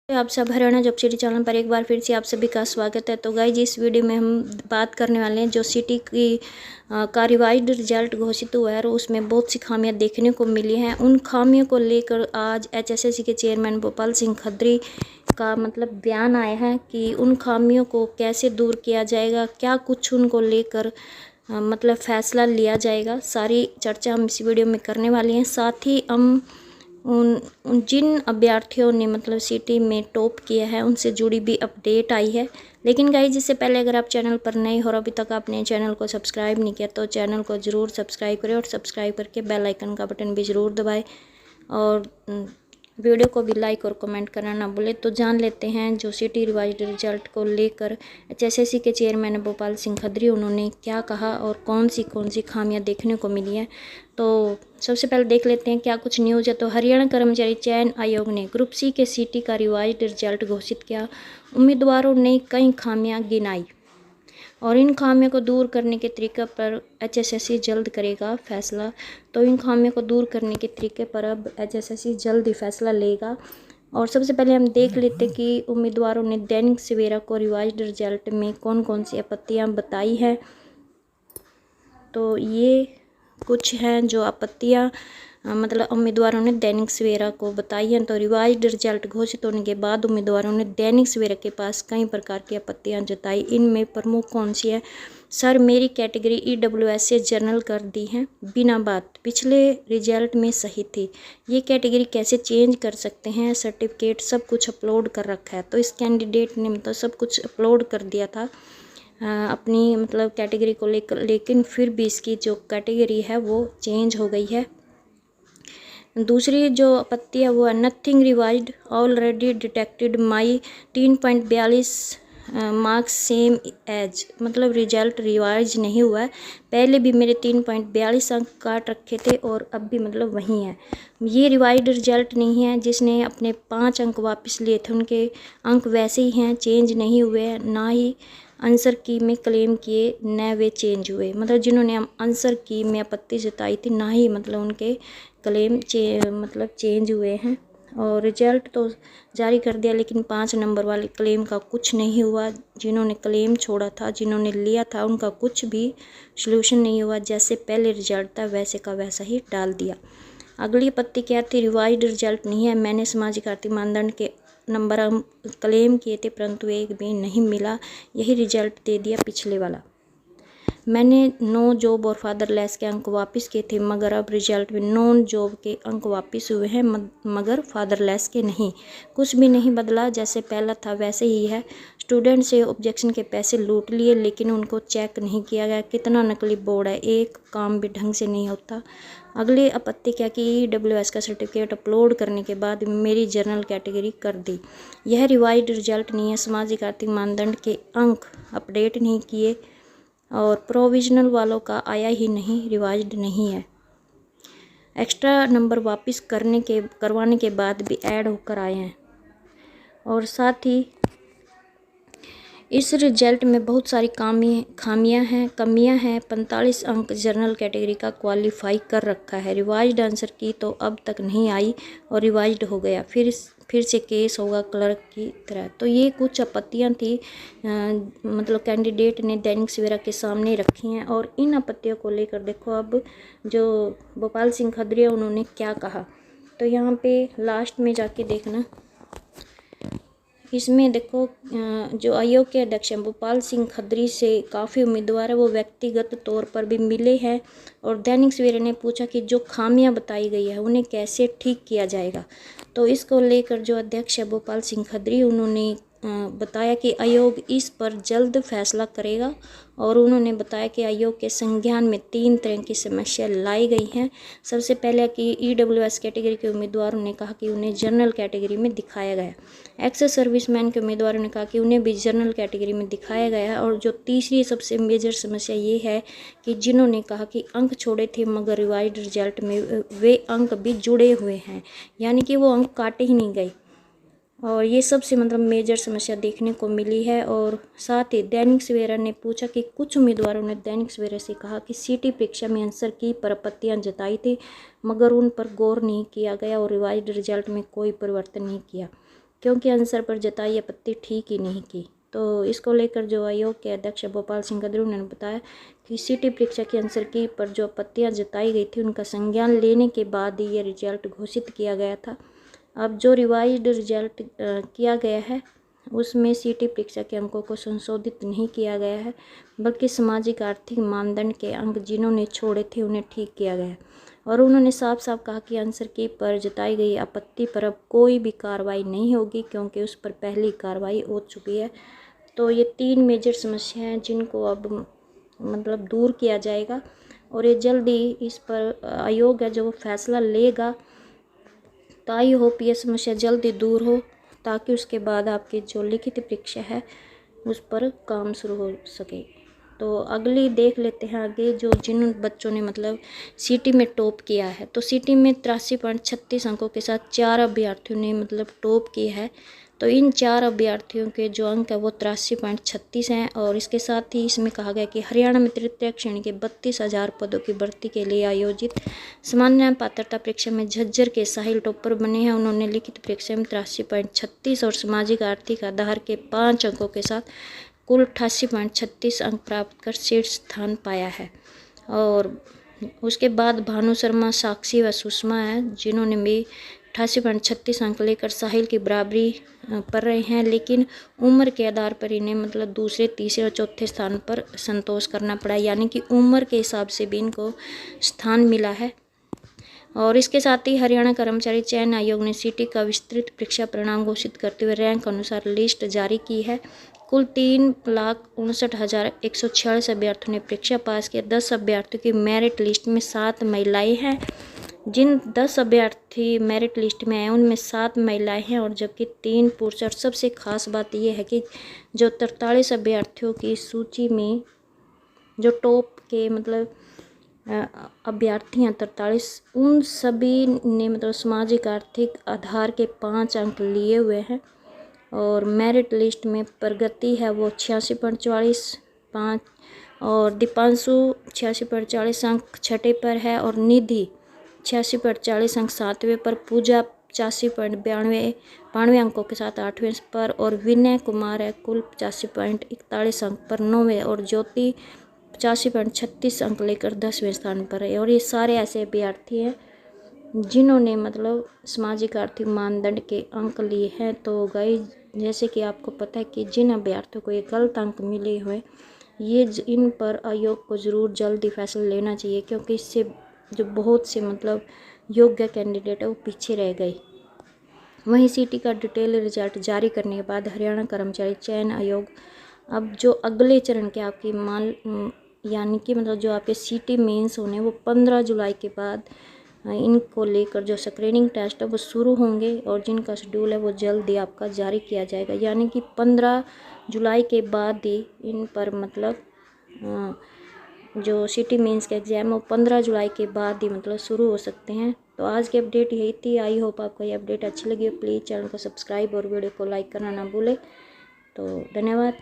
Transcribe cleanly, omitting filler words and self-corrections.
आप सब Haryana job city channel पर एक बार फिर से आप सभी का स्वागत है। तो गाइज इस वीडियो में हम बात करने वाले हैं जो सिटी की का रिवाइज्ड रिजल्ट घोषित हुआ है और उसमें बहुत सी खामियां देखने को मिली हैं। उन खामियों को लेकर आज एचएसएससी के चेयरमैन भोपाल सिंह खत्री का बयान आया है कि उन खामियों को कैसे दूर किया जाएगा, क्या कुछ उनको लेकर फैसला लिया जाएगा। सारी चर्चा हम इस वीडियो में करने वाले हैं। साथ ही हम उन जिन अभ्यर्थियों ने सिटी में टॉप किया है उनसे जुड़ी भी अपडेट आई है। लेकिन गाइस इससे पहले अगर आप चैनल पर नए हो और अभी तक आपने चैनल को सब्सक्राइब नहीं किया तो चैनल को ज़रूर सब्सक्राइब करें और सब्सक्राइब करके बेल आइकन का बटन भी ज़रूर दबाएं और वीडियो को भी लाइक और कमेंट करना ना भूलें। तो जान लेते हैं जो सिटी रिवाइज्ड रिजल्ट को लेकर एचएसएससी के चेयरमैन भोपाल सिंह खत्री उन्होंने क्या कहा और कौन सी खामियां देखने को मिली हैं। तो सबसे पहले देख लेते हैं क्या कुछ न्यूज़ है। तो हरियाणा कर्मचारी चयन आयोग ने ग्रुप सी के सिटी का रिवाइज्ड रिजल्ट घोषित किया। उम्मीदवारों ने कई खामियां गिनाई और इन खामियों को दूर करने के तरीके पर एचएसएससी जल्द करेगा फैसला। तो इन खामियों को दूर करने के तरीके पर अब एचएसएससी जल्द ही फैसला लेगा। और सबसे पहले हम देख लेते हैं कि उम्मीदवारों ने दैनिक सवेरा को रिवाइज्ड रिजल्ट में कौन कौन सी आपत्तियां बताई हैं। तो ये कुछ हैं जो आपत्तियां उम्मीदवारों ने दैनिक सवेरा को बताई हैं। तो रिवाइज्ड रिजल्ट घोषित होने के बाद उम्मीदवारों ने दैनिक सवेरा के पास कई प्रकार की आपत्तियां जताई। इनमें प्रमुख कौन सी है? सर, मेरी कैटेगरी ईडब्ल्यूएस से जनरल कर दी है बिना बात, पिछले रिजल्ट में सही थी। ये कैटेगरी कैसे चेंज कर सकते हैं? सर्टिफिकेट सब कुछ अपलोड कर रखा है। तो इस कैंडिडेट ने सब कुछ अपलोड कर दिया था अपनी कैटेगरी को लेकर, लेकिन फिर भी इसकी जो कैटेगरी है वो चेंज हो गई है। दूसरी जो आपत्ति है वो है nothing revised, already detected my 3.42 marks same age. Result revise नहीं हुआ है, पहले भी मेरे 3.42 अंक काट रखे थे और अब भी वही है। ये रिवाइज्ड रिजल्ट नहीं है। जिसने अपने 5 अंक वापस लिए थे उनके अंक वैसे ही हैं, चेंज नहीं हुए हैं। ना ही आंसर की में क्लेम किए न वे चेंज हुए। जिन्होंने आंसर की में आपत्ति जताई थी ना ही उनके क्लेम चेंज हुए हैं। और रिजल्ट तो जारी कर दिया लेकिन 5 नंबर वाले क्लेम का कुछ नहीं हुआ। जिन्होंने क्लेम छोड़ा था, जिन्होंने लिया था, उनका कुछ भी सलूशन नहीं हुआ। जैसे पहले रिजल्ट था वैसे का वैसा ही डाल दिया। अगली आपत्ति क्या थी? रिवाइज्ड रिजल्ट नहीं है, मैंने सामाजिक आर्थिक मानदंड के नंबर क्लेम किए थे परंतु एक भी नहीं मिला, यही रिजल्ट दे दिया पिछले वाला। मैंने नो जॉब और फादरलेस के अंक वापस किए थे मगर अब रिजल्ट में नॉन जॉब के अंक वापस हुए हैं मगर फादरलेस के नहीं। कुछ भी नहीं बदला, जैसे पहला था वैसे ही है। स्टूडेंट से ऑब्जेक्शन के पैसे लूट लिए लेकिन उनको चेक नहीं किया गया। कितना नकली बोर्ड है, एक काम भी ढंग से नहीं होता। अगली आपत्ति क्या कि ईडब्ल्यूएस का सर्टिफिकेट अपलोड करने के बाद मेरी जनरल कैटेगरी कर दी। यह रिवाइज्ड रिजल्ट नहीं है, सामाजिक आर्थिक मानदंड के अंक अपडेट नहीं किए और प्रोविजनल वालों का आया ही नहीं, रिवाइज्ड नहीं है। एक्स्ट्रा नंबर वापस करवाने के बाद भी ऐड होकर आए हैं। और साथ ही इस रिजल्ट में बहुत सारी कमियां हैं। 45 अंक जनरल कैटेगरी का क्वालिफाई कर रखा है। रिवाइज्ड आंसर की तो अब तक नहीं आई और रिवाइज्ड हो गया, फिर से केस होगा क्लर्क की तरह। तो ये कुछ आपत्तियां थी कैंडिडेट ने दैनिक सवेरा के सामने रखी हैं। और इन आपत्तियों को लेकर देखो अब जो भोपाल सिंह खत्री उन्होंने क्या कहा। तो यहाँ पे लास्ट में जाके देखना, इसमें देखो जो आयोग के अध्यक्ष हैं भोपाल सिंह खत्री से काफ़ी उम्मीदवार है वो व्यक्तिगत तौर पर भी मिले हैं। और दैनिक सवेरा ने पूछा कि जो खामियां बताई गई है उन्हें कैसे ठीक किया जाएगा। तो इसको लेकर जो अध्यक्ष है भोपाल सिंह खत्री उन्होंने बताया कि आयोग इस पर जल्द फैसला करेगा। और उन्होंने बताया कि आयोग के संज्ञान में 3 तरह की समस्या लाई गई हैं। सबसे पहले कि ईडब्ल्यूएस कैटेगरी के उम्मीदवारों ने कहा कि उन्हें जनरल कैटेगरी में दिखाया गया। एक्स सर्विसमैन के उम्मीदवारों ने कहा कि उन्हें भी जनरल कैटेगरी में दिखाया गया है। और जो तीसरी सबसे मेजर समस्या ये है कि जिन्होंने कहा कि अंक छोड़े थे मगर रिवाइज्ड रिजल्ट में वे अंक भी जुड़े हुए हैं, यानी कि वो अंक काटे ही नहीं गए। और ये सबसे मेजर समस्या देखने को मिली है। और साथ ही दैनिक सवेरा ने पूछा कि कुछ उम्मीदवारों ने दैनिक सवेरा से कहा कि सिटी परीक्षा में आंसर की पर आपत्तियां जताई थी मगर उन पर गौर नहीं किया गया और रिवाइज्ड रिजल्ट में कोई परिवर्तन नहीं किया। क्योंकि आंसर पर जताई आपत्ति ठीक ही नहीं की। तो इसको लेकर जो आयोग के अध्यक्ष भोपाल सिंह गदरू ने बताया कि सीटी परीक्षा की आंसर की पर जो आपत्तियां जताई गई थी उनका संज्ञान लेने के बाद ही ये रिजल्ट घोषित किया गया था। अब जो रिवाइज्ड रिजल्ट किया गया है उसमें सीटी परीक्षा के अंकों को संशोधित नहीं किया गया है, बल्कि सामाजिक आर्थिक मानदंड के अंक जिन्होंने छोड़े थे उन्हें ठीक किया गया है। और उन्होंने साफ साफ कहा कि आंसर की पर जताई गई आपत्ति पर अब कोई भी कार्रवाई नहीं होगी, क्योंकि उस पर पहली कार्रवाई हो चुकी है। तो ये 3 मेजर समस्याएं हैं जिनको अब मतलब दूर किया जाएगा, और ये जल्दी इस पर आयोग है जो फैसला लेगा। तो आई होप ये समस्या जल्दी दूर हो, ताकि उसके बाद आपकी जो लिखित परीक्षा है उस पर काम शुरू हो सके। तो अगली देख लेते हैं आगे, जो जिन बच्चों ने मतलब सीटी में टॉप किया है। तो सीटी में 83.36 अंकों के साथ 4 अभ्यर्थियों ने मतलब टॉप किया है। तो इन 4 अभ्यर्थियों के जो अंक है वो 83.36 हैं। और इसके साथ ही इसमें कहा गया कि हरियाणा में तृतीय श्रेणी के 32,000 पदों की भर्ती के लिए आयोजित सामान्य पात्रता परीक्षा में झज्जर के साहिल टॉपर बने हैं। उन्होंने लिखित परीक्षा में 83.36 और सामाजिक आर्थिक आधार के 5 अंकों के साथ कुल 88.36 अंक प्राप्त कर शीर्ष स्थान पाया है। और उसके बाद भानु शर्मा, साक्षी व सुषमा है जिन्होंने भी 88.36 अंक लेकर साहिल की बराबरी पर रहे हैं, लेकिन उम्र के आधार पर इन्हें मतलब दूसरे, तीसरे और चौथे स्थान पर संतोष करना पड़ा, यानी कि उम्र के हिसाब से भी इनको स्थान मिला है। और इसके साथ ही हरियाणा कर्मचारी चयन आयोग ने सीटी का विस्तृत परीक्षा परिणाम घोषित करते हुए रैंक अनुसार लिस्ट जारी की है। कुल 3,59,146 अभ्यर्थियों ने परीक्षा पास किया। 10 अभ्यर्थियों की मेरिट लिस्ट में 7 महिलाएं हैं। जिन 10 अभ्यर्थी मेरिट लिस्ट में आए उनमें 7 महिलाएं हैं और जबकि 3 पुरुष। और सबसे खास बात यह है कि जो 43 अभ्यर्थियों की सूची में जो टॉप के मतलब अभ्यर्थी हैं 43, उन सभी ने मतलब सामाजिक आर्थिक आधार के 5 अंक लिए हुए हैं। और मेरिट लिस्ट में प्रगति है वो 86.44 और दीपांशु 86.40 अंक छठे पर है, और निधि 86.40 अंक 7वें पर, पूजा 85.92 अंकों के साथ 8वें पर, और विनय कुमार है कुल 85.41 अंक पर 9वें, और ज्योति 85.36 अंक लेकर 10वें स्थान पर है। और ये सारे ऐसे अभ्यर्थी हैं जिन्होंने मतलब सामाजिक आर्थिक मानदंड के अंक लिए हैं। तो गाइस, जैसे कि आपको पता है कि जिन अभ्यर्थियों को ये गलत अंक मिले हुए, ये इन पर आयोग को ज़रूर जल्दी फैसला लेना चाहिए, क्योंकि इससे जो बहुत से मतलब योग्य कैंडिडेट है वो पीछे रह गए। वहीं सीटी का डिटेल रिजल्ट जारी करने के बाद हरियाणा कर्मचारी चयन आयोग अब जो अगले चरण के आपकी यानी कि मतलब जो आपके सीटी मेंस होने वो 15 जुलाई के बाद इनको लेकर जो स्क्रीनिंग टेस्ट है वो शुरू होंगे, और जिनका शेड्यूल है वो जल्द ही आपका जारी किया जाएगा। यानी कि 15 जुलाई के बाद ही इन पर मतलब जो सिटी मेंस के एग्ज़ाम है वो 15 जुलाई के बाद ही मतलब शुरू हो सकते हैं। तो आज की अपडेट यही थी। आई होप आपको ये अपडेट अच्छी लगी हो। प्लीज़ चैनल को सब्सक्राइब और वीडियो को लाइक करना ना भूलें। तो धन्यवाद।